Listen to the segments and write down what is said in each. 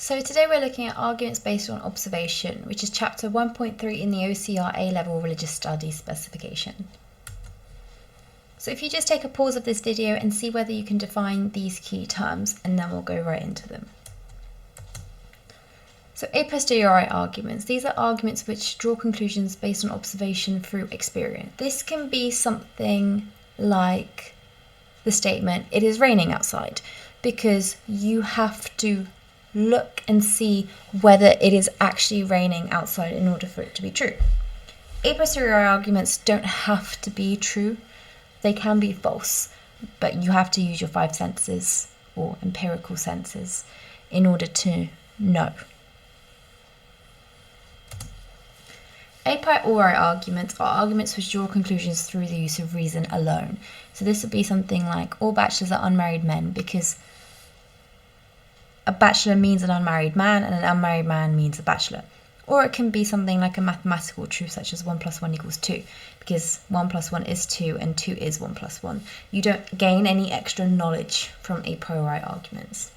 So today we're looking at arguments based on observation, which is chapter 1.3 in the OCR A-level religious studies specification. So if you just take a pause of this video and see whether you can define these key terms, and then we'll go right into them. So a posteriori arguments, these are arguments which draw conclusions based on observation through experience. This can be something like the statement, "It is raining outside," because you have to look and see whether it is actually raining outside in order for it to be true. A posteriori arguments don't have to be true. They can be false, but you have to use your five senses or empirical senses in order to know. A priori arguments are arguments which draw conclusions through the use of reason alone. So this would be something like, all bachelors are unmarried men, because a bachelor means an unmarried man and an unmarried man means a bachelor. Or it can be something like a mathematical truth such as 1 + 1 = 2, because 1 + 1 is 2 and 2 is 1 + 1. You don't gain any extra knowledge from a priori arguments.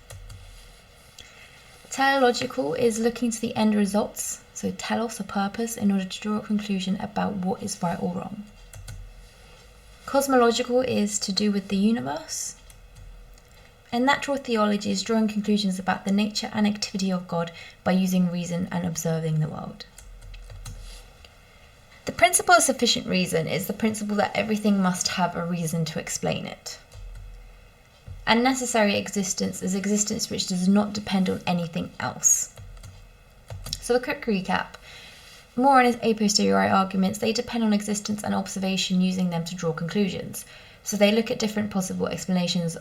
Teleological is looking to the end results, so telos, a purpose, in order to draw a conclusion about what is right or wrong. Cosmological is to do with the universe. And natural theology is drawing conclusions about the nature and activity of God by using reason and observing the world. The principle of sufficient reason is the principle that everything must have a reason to explain it. And necessary existence is existence which does not depend on anything else. So a quick recap. More on his a posteriori arguments, they depend on existence and observation, using them to draw conclusions. So they look at different possible explanations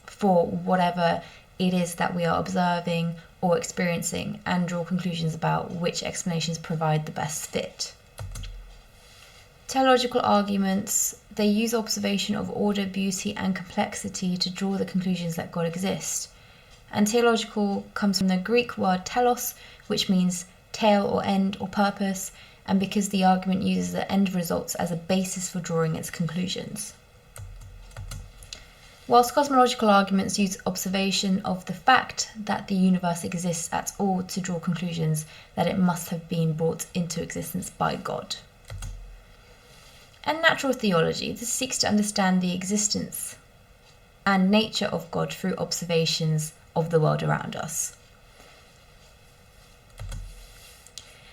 for whatever it is that we are observing or experiencing, and draw conclusions about which explanations provide the best fit. Teleological arguments, they use observation of order, beauty and complexity to draw the conclusions that God exists. And teleological comes from the Greek word telos, which means tail or end or purpose, and because the argument uses the end results as a basis for drawing its conclusions. Whilst cosmological arguments use observation of the fact that the universe exists at all to draw conclusions that it must have been brought into existence by God. And natural theology, this seeks to understand the existence and nature of God through observations of the world around us.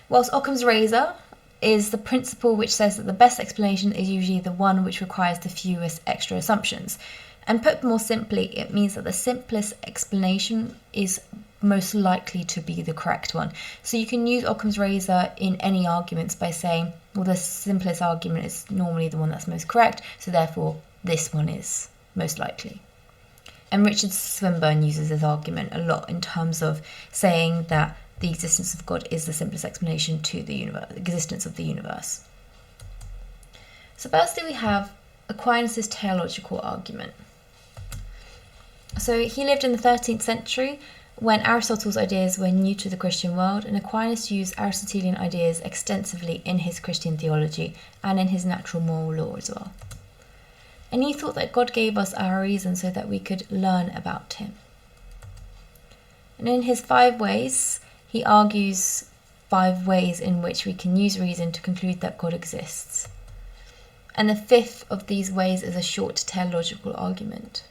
Whilst Occam's razor is the principle which says that the best explanation is usually the one which requires the fewest extra assumptions. And put more simply, it means that the simplest explanation is most likely to be the correct one. So you can use Occam's razor in any arguments by saying, well, the simplest argument is normally the one that's most correct, so therefore this one is most likely. And Richard Swinburne uses this argument a lot in terms of saying that the existence of God is the simplest explanation to the universe, existence of the universe. So firstly we have Aquinas' teleological argument. So he lived in the 13th century when Aristotle's ideas were new to the Christian world, and Aquinas used Aristotelian ideas extensively in his Christian theology and in his natural moral law as well. And he thought that God gave us our reason so that we could learn about him. And in his 5 ways, he argues 5 ways in which we can use reason to conclude that God exists. And the 5th of these ways is a short teleological argument.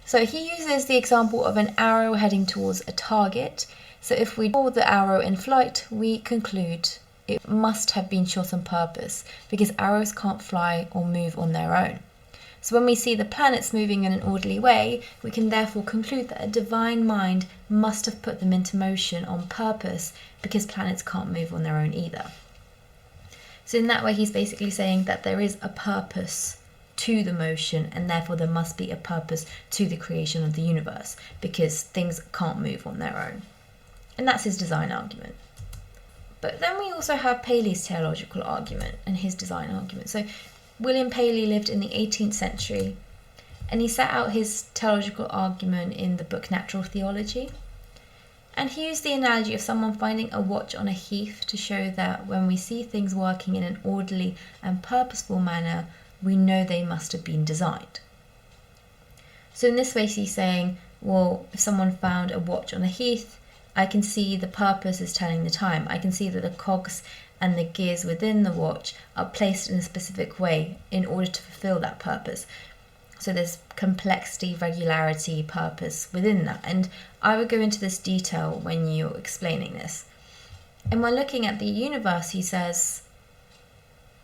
So he uses the example of an arrow heading towards a target. So if we draw the arrow in flight, we conclude it must have been shot on purpose, because arrows can't fly or move on their own. So when we see the planets moving in an orderly way, we can therefore conclude that a divine mind must have put them into motion on purpose, because planets can't move on their own either. So in that way, he's basically saying that there is a purpose to the motion, and therefore there must be a purpose to the creation of the universe, because things can't move on their own. And that's his design argument. But then we also have Paley's teleological argument and his design argument. So William Paley lived in the 18th century, and he set out his teleological argument in the book Natural Theology. And he used the analogy of someone finding a watch on a heath to show that when we see things working in an orderly and purposeful manner, we know they must have been designed. So in this way, he's saying well, if someone found a watch on the heath, I can see the purpose is telling the time. I can see that the cogs and the gears within the watch are placed in a specific way in order to fulfill that purpose. So there's complexity, regularity, purpose within that. And I would go into this detail when you're explaining this. And when looking at the universe, he says,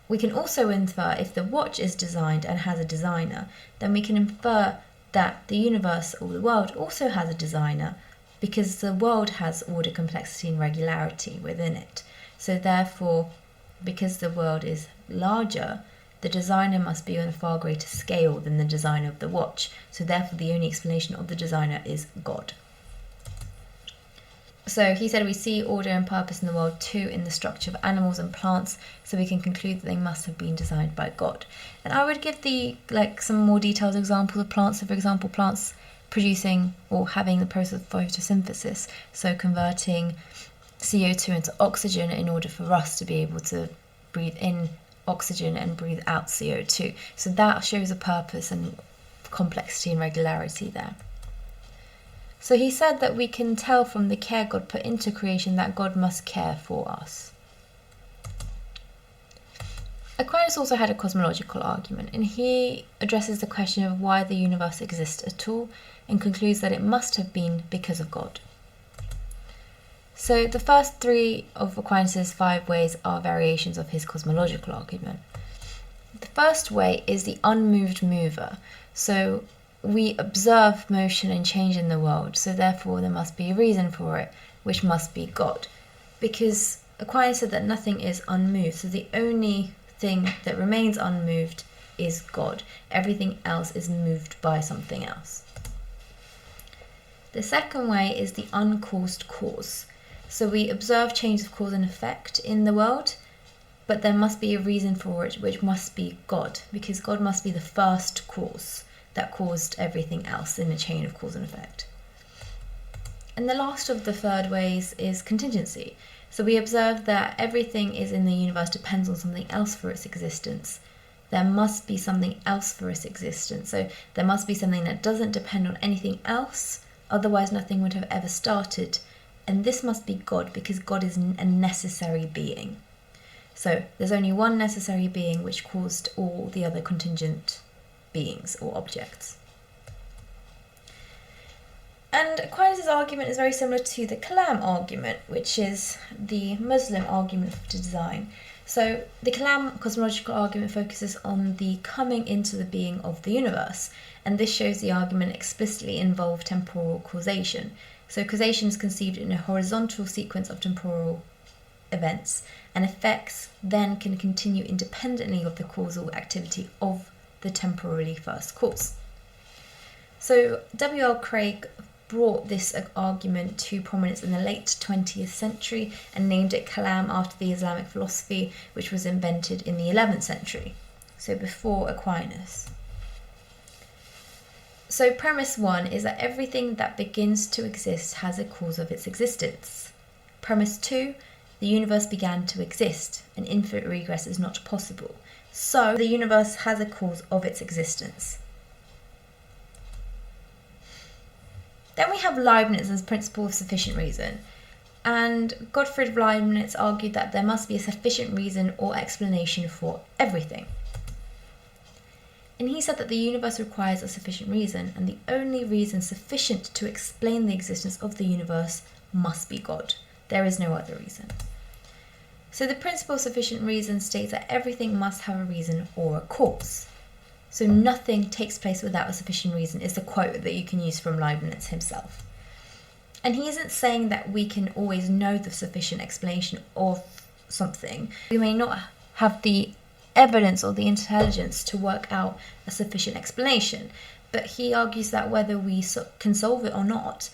we can also infer if the watch is designed and has a designer, then we can infer that the universe or the world also has a designer, because the world has order, complexity and regularity within it. So therefore, because the world is larger, the designer must be on a far greater scale than the designer of the watch. So therefore, the only explanation of the designer is God. So he said we see order and purpose in the world too in the structure of animals and plants, so we can conclude that they must have been designed by God. And I would give some more detailed examples of plants. So for example, plants producing or having the process of photosynthesis, so converting CO2 into oxygen in order for us to be able to breathe in oxygen and breathe out CO2. So that shows a purpose and complexity and regularity there. So he said that we can tell from the care God put into creation that God must care for us. Aquinas also had a cosmological argument, and he addresses the question of why the universe exists at all and concludes that it must have been because of God. So the first three of Aquinas' 5 ways are variations of his cosmological argument. The first way is the unmoved mover. So we observe motion and change in the world, so therefore there must be a reason for it, which must be God. Because Aquinas said that nothing is unmoved, so the only thing that remains unmoved is God. Everything else is moved by something else. The second way is the uncaused cause. So we observe chains of cause and effect in the world, but there must be a reason for it, which must be God, because God must be the first cause that caused everything else in a chain of cause and effect. And the last of the third ways is contingency. So we observe that everything is in the universe depends on something else for its existence. There must be something else for its existence. So there must be something that doesn't depend on anything else, otherwise nothing would have ever started. And this must be God, because God is a necessary being. So there's only one necessary being which caused all the other contingent beings or objects. And Aquinas' argument is very similar to the Kalam argument, which is the Muslim argument for design. So the Kalam cosmological argument focuses on the coming into the being of the universe, and this shows the argument explicitly involved temporal causation. So causation is conceived in a horizontal sequence of temporal events, and effects then can continue independently of the causal activity of the temporally first cause. So W.L. Craig brought this argument to prominence in the late 20th century and named it Kalam after the Islamic philosophy, which was invented in the 11th century, so before Aquinas. So premise 1 is that everything that begins to exist has a cause of its existence. Premise 2, the universe began to exist, and infinite regress is not possible. So the universe has a cause of its existence. Then we have Leibnitz's principle of sufficient reason. And Gottfried Leibniz argued that there must be a sufficient reason or explanation for everything. And he said that the universe requires a sufficient reason, and the only reason sufficient to explain the existence of the universe must be God. There is no other reason. So the principle of sufficient reason states that everything must have a reason or a cause. So nothing takes place without a sufficient reason is the quote that you can use from Leibniz himself. And he isn't saying that we can always know the sufficient explanation of something. We may not have the evidence or the intelligence to work out a sufficient explanation, but he argues that whether we can solve it or not,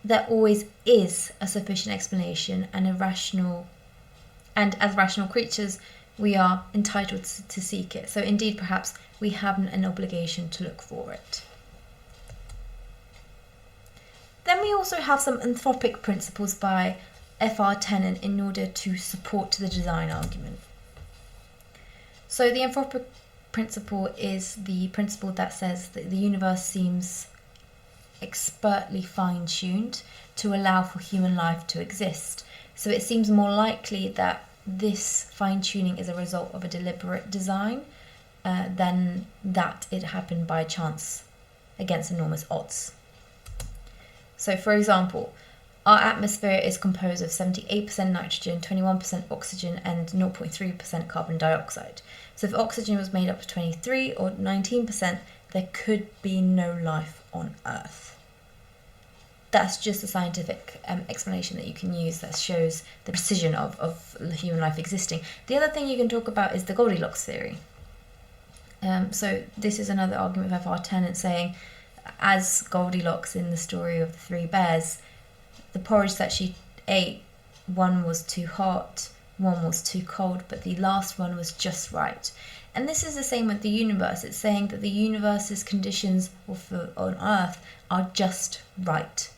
there always is a sufficient explanation, and as rational creatures, we are entitled to seek it. So indeed, perhaps we have an obligation to look for it. Then we also have some anthropic principles by F.R. Tennant in order to support the design argument. So the anthropic principle is the principle that says that the universe seems expertly fine-tuned to allow for human life to exist. So it seems more likely that this fine-tuning is a result of a deliberate design than that it happened by chance against enormous odds. So for example, our atmosphere is composed of 78% nitrogen, 21% oxygen, and 0.3% carbon dioxide. So if oxygen was made up of 23 or 19%, there could be no life on Earth. That's just a scientific explanation that you can use that shows the precision of human life existing. The other thing you can talk about is the Goldilocks theory. So this is another argument of F.R. Tennant saying, as Goldilocks in the story of the three bears, the porridge that she ate, one was too hot, one was too cold, but the last one was just right. And this is the same with the universe. It's saying that the universe's conditions on Earth are just right.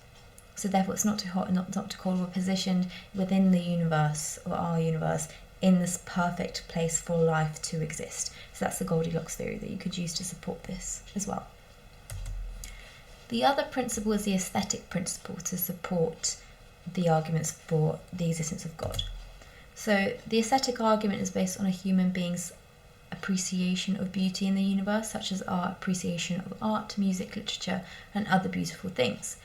So therefore it's not too hot and not too cold. We're positioned within the universe, or our universe, in this perfect place for life to exist. So that's the Goldilocks theory that you could use to support this as well. The other principle is the aesthetic principle to support the arguments for the existence of God. So the aesthetic argument is based on a human being's appreciation of beauty in the universe, such as our appreciation of art, music, literature, and other beautiful things.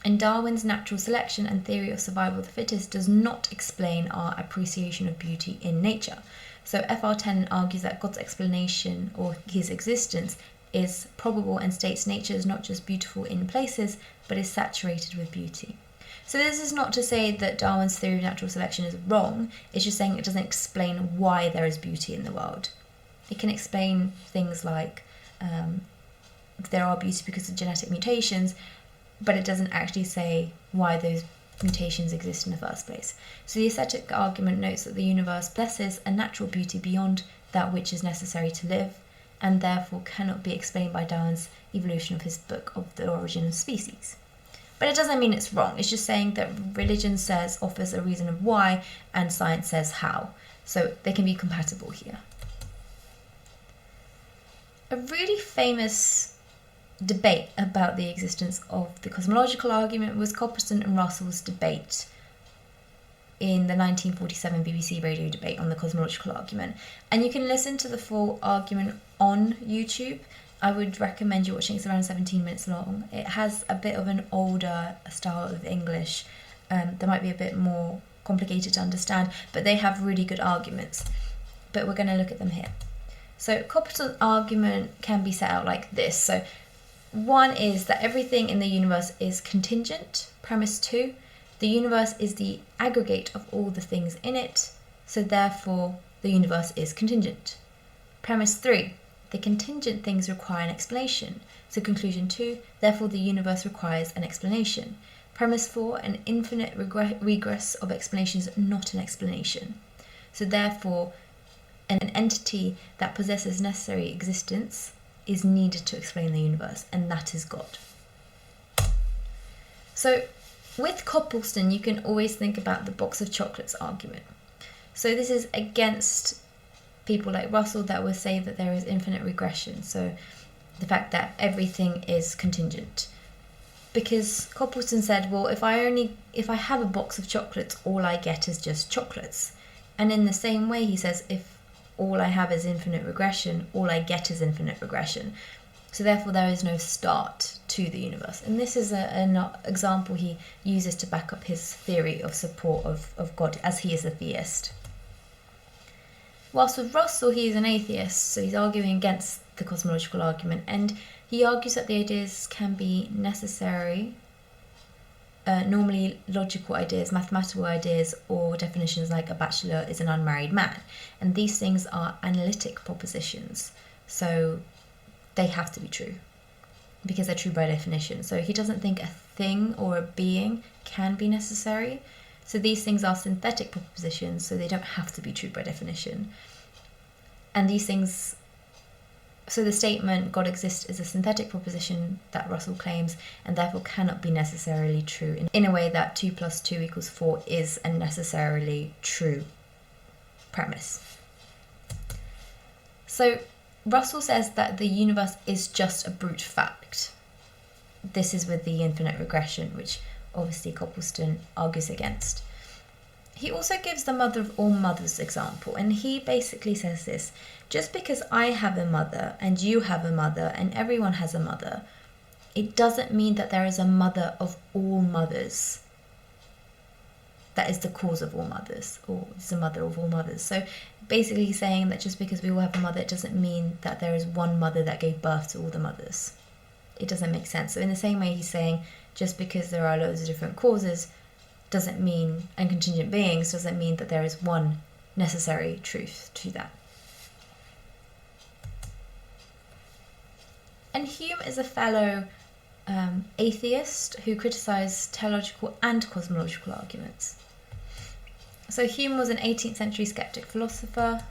And Darwin's natural selection and theory of survival of the fittest does not explain our appreciation of beauty in nature. So F.R. Tennant argues that God's explanation, or his existence, is probable and states nature is not just beautiful in places, but is saturated with beauty. So this is not to say that Darwin's theory of natural selection is wrong, it's just saying it doesn't explain why there is beauty in the world. It can explain things like there are beauty because of genetic mutations, but it doesn't actually say why those mutations exist in the first place. So the aesthetic argument notes that the universe possesses a natural beauty beyond that which is necessary to live, and therefore cannot be explained by Darwin's evolution of his book of the origin of species. But it doesn't mean it's wrong, it's just saying that religion offers a reason of why, and science says how. So they can be compatible here. A really famous debate about the existence of the cosmological argument was Copleston and Russell's debate in the 1947 BBC radio debate on the cosmological argument. And you can listen to the full argument on YouTube. I would recommend you watching. It's around 17 minutes long. It has a bit of an older style of English. That might be a bit more complicated to understand, but they have really good arguments. But we're going to look at them here. So Copleston's argument can be set out like this. So one is that everything in the universe is contingent. Premise 2, the universe is the aggregate of all the things in it, so therefore the universe is contingent. Premise 3, the contingent things require an explanation, so conclusion 2, therefore the universe requires an explanation. Premise 4, an infinite regress of explanations, not an explanation. So therefore an entity that possesses necessary existence is needed to explain the universe, and that is God. So with Copleston, you can always think about the box of chocolates argument. So this is against people like Russell that would say that there is infinite regression, so the fact that everything is contingent. Because Copleston said, well, if I have a box of chocolates, all I get is just chocolates. And in the same way, he says, if all I have is infinite regression, all I get is infinite regression. So therefore there is no start to the universe. And this is an example he uses to back up his theory of support of God, as he is a theist. Whilst with Russell, he is an atheist, so he's arguing against the cosmological argument, and he argues that the ideas can be necessary, normally logical ideas, mathematical ideas, or definitions like a bachelor is an unmarried man. And these things are analytic propositions, so they have to be true, because they're true by definition. So he doesn't think a thing or a being can be necessary. So these things are synthetic propositions, so they don't have to be true by definition. And these things, so the statement God exists is a synthetic proposition that Russell claims, and therefore cannot be necessarily true in a way that 2 + 2 = 4 is a necessarily true premise. So Russell says that the universe is just a brute fact. this is with the infinite regression, which obviously Copleston argues against. He also gives the mother of all mothers example, and he basically says this: just because I have a mother and you have a mother and everyone has a mother, it doesn't mean that there is a mother of all mothers that is the cause of all mothers, or is the mother of all mothers. So basically saying that just because we all have a mother, it doesn't mean that there is one mother that gave birth to all the mothers. It doesn't make sense. So in the same way, he's saying just because there are loads of different causes doesn't mean, and contingent beings, doesn't mean that there is one necessary truth to that. And Hume is a fellow atheist who criticised teleological and cosmological arguments. So Hume was an 18th century skeptic philosopher,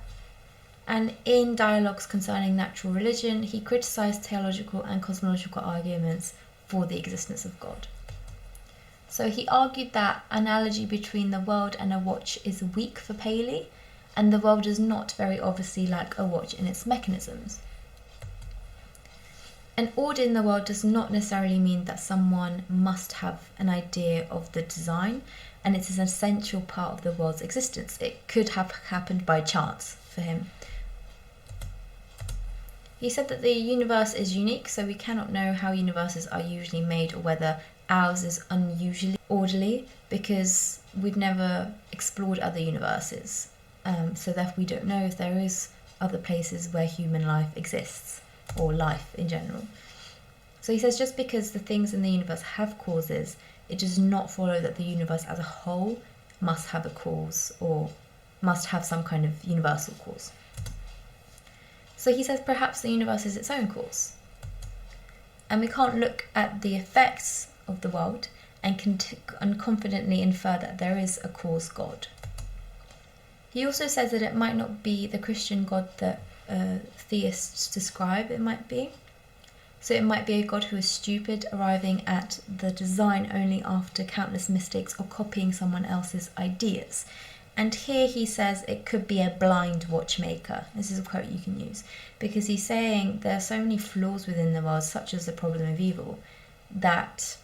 and in dialogues concerning natural religion, he criticised teleological and cosmological arguments for the existence of God. So he argued that analogy between the world and a watch is weak for Paley, and the world is not very obviously like a watch in its mechanisms. An order in the world does not necessarily mean that someone must have an idea of the design, and it's an essential part of the world's existence. It could have happened by chance for him. He said that the universe is unique, so we cannot know how universes are usually made or whether ours is unusually orderly, because we've never explored other universes. So therefore we don't know if there is other places where human life exists, or life in general. So he says just because the things in the universe have causes, it does not follow that the universe as a whole must have a cause or must have some kind of universal cause. So he says perhaps the universe is its own cause, and we can't look at the effects of the world and confidently infer that there is a cause God. He also says that it might not be the Christian God that theists describe it might be. So it might be a God who is stupid, arriving at the design only after countless mistakes or copying someone else's ideas. And here he says it could be a blind watchmaker. This is a quote you can use, because he's saying there are so many flaws within the world, such as the problem of evil, that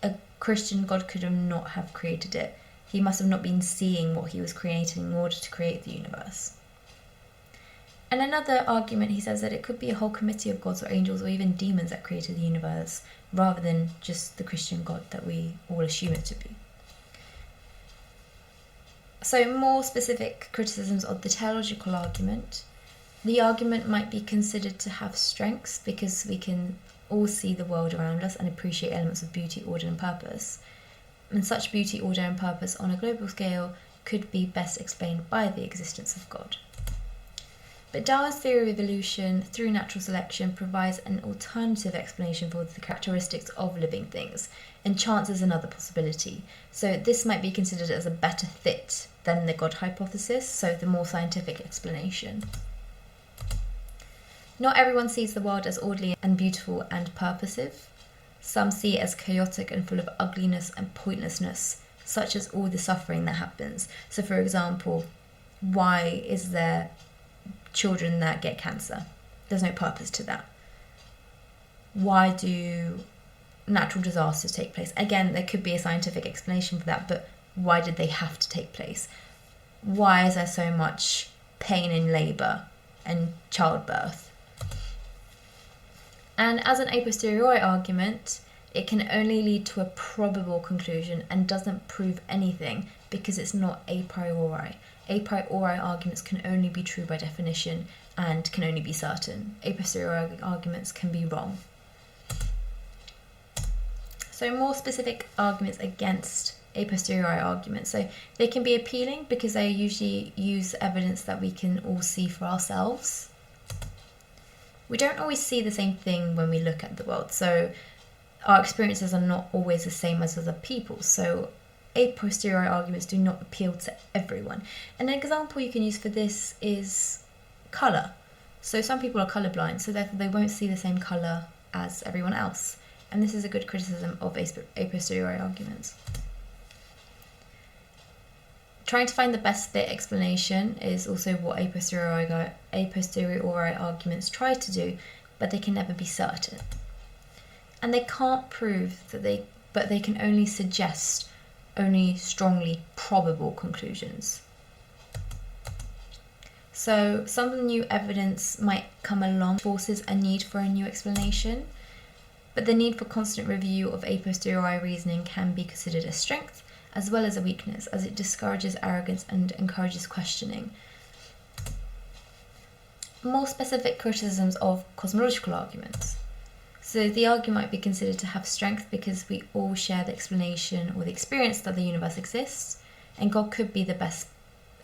a Christian God could not have created it. He must have not been seeing what he was creating in order to create the universe. And another argument, he says that it could be a whole committee of gods or angels or even demons that created the universe, rather than just the Christian God that we all assume it to be. So more specific criticisms of the teleological argument. The argument might be considered to have strengths because we can all see the world around us and appreciate elements of beauty, order and purpose. And such beauty, order and purpose on a global scale could be best explained by the existence of God. But Darwin's theory of evolution through natural selection provides an alternative explanation for the characteristics of living things, and chance is another possibility. So this might be considered as a better fit than the God hypothesis, so the more scientific explanation. Not everyone sees the world as orderly and beautiful and purposive. Some see it as chaotic and full of ugliness and pointlessness, such as all the suffering that happens. So for example, why is there children that get cancer? There's no purpose to that. Why do natural disasters take place? Again, there could be a scientific explanation for that, but why did they have to take place? Why is there so much pain in labour and childbirth? And as an a posteriori argument, it can only lead to a probable conclusion and doesn't prove anything because it's not a priori. A priori arguments can only be true by definition and can only be certain. A posteriori arguments can be wrong. So more specific arguments against a posteriori arguments. So they can be appealing because they usually use evidence that we can all see for ourselves. We don't always see the same thing when we look at the world, so our experiences are not always the same as other people's. So a posteriori arguments do not appeal to everyone. An example you can use for this is colour. So some people are colourblind, so therefore they won't see the same colour as everyone else. And this is a good criticism of a posteriori arguments. Trying to find the best fit explanation is also what a posteriori arguments try to do, but they can never be certain. and they can't prove that but they can only suggest only strongly probable conclusions. So some new evidence might come along, forces a need for a new explanation, but the need for constant review of a posteriori reasoning can be considered a strength as well as a weakness, as it discourages arrogance and encourages questioning. More specific criticisms of cosmological arguments. So the argument might be considered to have strength because we all share the explanation or the experience that the universe exists, and God could be the best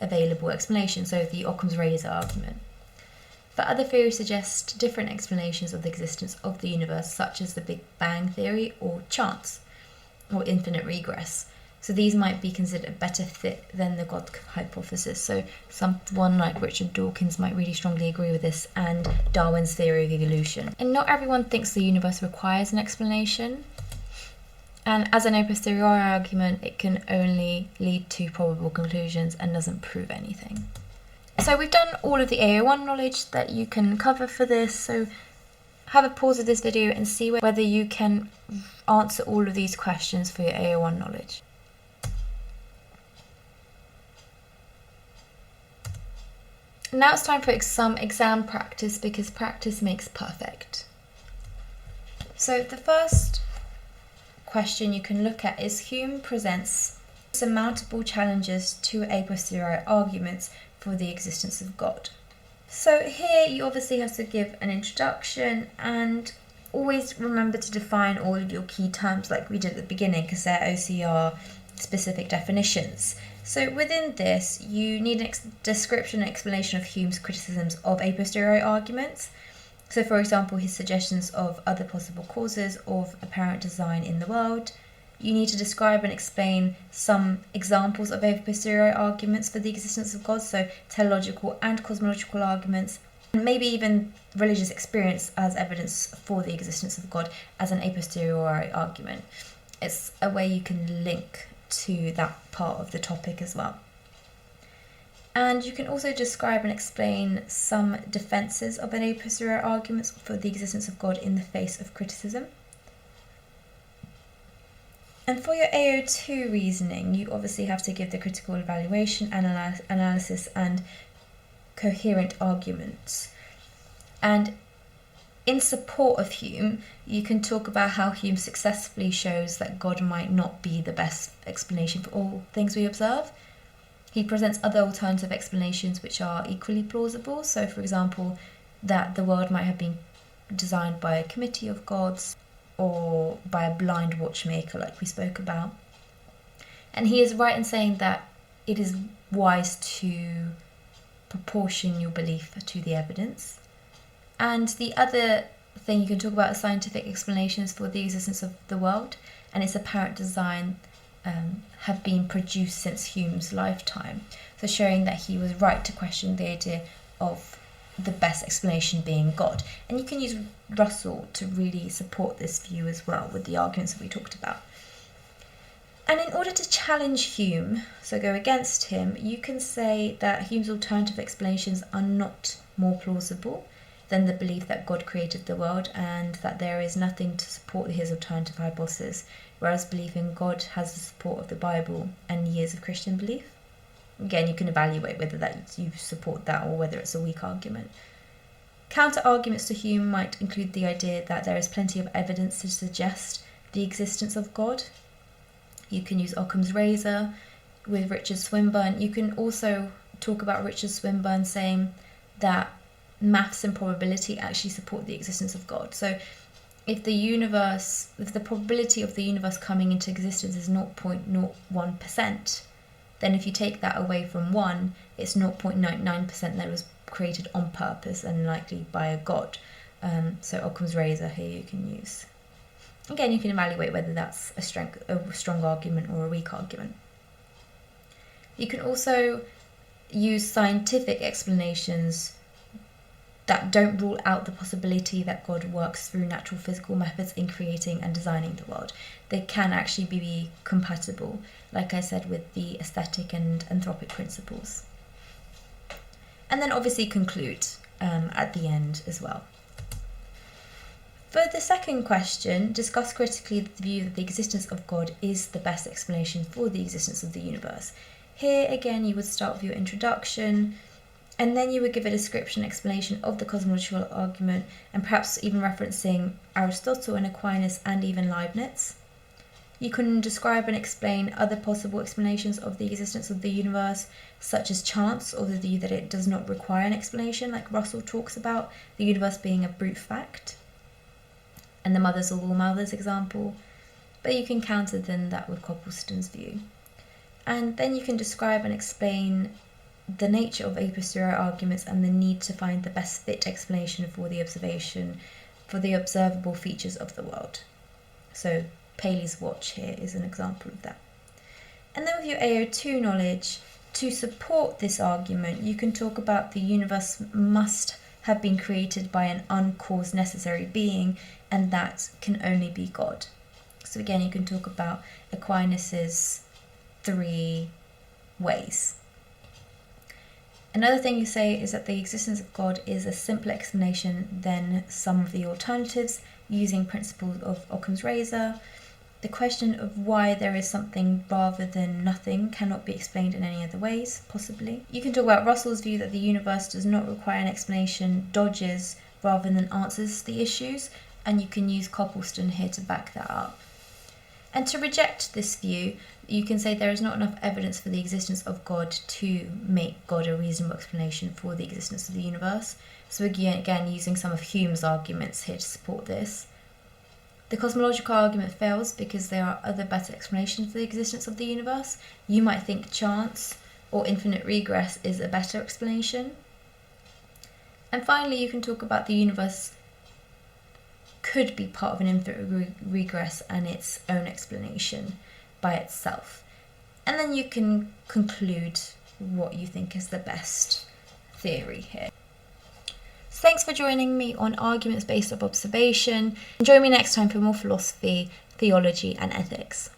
available explanation, so the Occam's razor argument. But other theories suggest different explanations of the existence of the universe, such as the Big Bang theory or chance or infinite regress. So these might be considered a better fit than the God hypothesis. So someone like Richard Dawkins might really strongly agree with this, and Darwin's theory of evolution. And not everyone thinks the universe requires an explanation. And as an a posteriori argument, it can only lead to probable conclusions and doesn't prove anything. So we've done all of the AO1 knowledge that you can cover for this. So have a pause of this video and see whether you can answer all of these questions for your AO1 knowledge. Now it's time for some exam practice, because practice makes perfect. So the first question you can look at is: Hume presents surmountable challenges to a posteriori arguments for the existence of God. So here you obviously have to give an introduction, and always remember to define all of your key terms like we did at the beginning, because they're OCR specific definitions. So within this, you need a description and explanation of Hume's criticisms of a posteriori arguments. So for example, his suggestions of other possible causes of apparent design in the world. You need to describe and explain some examples of a posteriori arguments for the existence of God, so teleological and cosmological arguments, and maybe even religious experience as evidence for the existence of God as an a posteriori argument. It's a way you can link to that part of the topic as well. And you can also describe and explain some defences of an a posteriori arguments for the existence of God in the face of criticism. And for your AO2 reasoning, you obviously have to give the critical evaluation, analysis and coherent arguments. And in support of Hume, you can talk about how Hume successfully shows that God might not be the best explanation for all things we observe. He presents other alternative explanations which are equally plausible. So, for example, that the world might have been designed by a committee of gods or by a blind watchmaker, like we spoke about. And he is right in saying that it is wise to proportion your belief to the evidence. And the other thing you can talk about is scientific explanations for the existence of the world and its apparent design have been produced since Hume's lifetime. So showing that he was right to question the idea of the best explanation being God. And you can use Russell to really support this view as well with the arguments that we talked about. And in order to challenge Hume, so go against him, you can say that Hume's alternative explanations are not more plausible than the belief that God created the world, and that there is nothing to support his alternative hypothesis, whereas belief in God has the support of the Bible and years of Christian belief. Again, you can evaluate whether that you support that or whether it's a weak argument. Counter-arguments to Hume might include the idea that there is plenty of evidence to suggest the existence of God. You can use Occam's razor with Richard Swinburne. You can also talk about Richard Swinburne saying that maths and probability actually support the existence of God. So if the probability of the universe coming into existence is 0.01%, then if you take that away from 1, it's 0.99% that it was created on purpose and likely by a god. So Occam's razor here you can use. Again, you can evaluate whether that's a strong argument or a weak argument. You can also use scientific explanations that don't rule out the possibility that God works through natural physical methods in creating and designing the world. They can actually be compatible, like I said, with the aesthetic and anthropic principles. And then obviously conclude at the end as well. For the second question, discuss critically the view that the existence of God is the best explanation for the existence of the universe. Here again you would start with your introduction, and then you would give a description and explanation of the cosmological argument, and perhaps even referencing Aristotle and Aquinas and even Leibnitz. You can describe and explain other possible explanations of the existence of the universe, such as chance, or the view that it does not require an explanation, like Russell talks about, the universe being a brute fact, and the mothers of all mothers example. But you can counter then that with Copleston's view. And then you can describe and explain the nature of a posteriori arguments and the need to find the best fit explanation for the observable features of the world. So Paley's watch here is an example of that. And then with your AO2 knowledge, to support this argument, you can talk about the universe must have been created by an uncaused necessary being, and that can only be God. So again, you can talk about Aquinas's 3 ways. Another thing you say is that the existence of God is a simpler explanation than some of the alternatives, using principles of Occam's razor. The question of why there is something rather than nothing cannot be explained in any other ways, possibly. You can talk about Russell's view that the universe does not require an explanation, dodges rather than answers the issues, and you can use Copleston here to back that up. And to reject this view, you can say there is not enough evidence for the existence of God to make God a reasonable explanation for the existence of the universe. So again using some of Hume's arguments here to support this. The cosmological argument fails because there are other better explanations for the existence of the universe. You might think chance or infinite regress is a better explanation. And finally, you can talk about the universe could be part of an infinite regress and its own explanation by itself. And then you can conclude what you think is the best theory here. So thanks for joining me on Arguments Based on Observation. Join me next time for more philosophy, theology and ethics.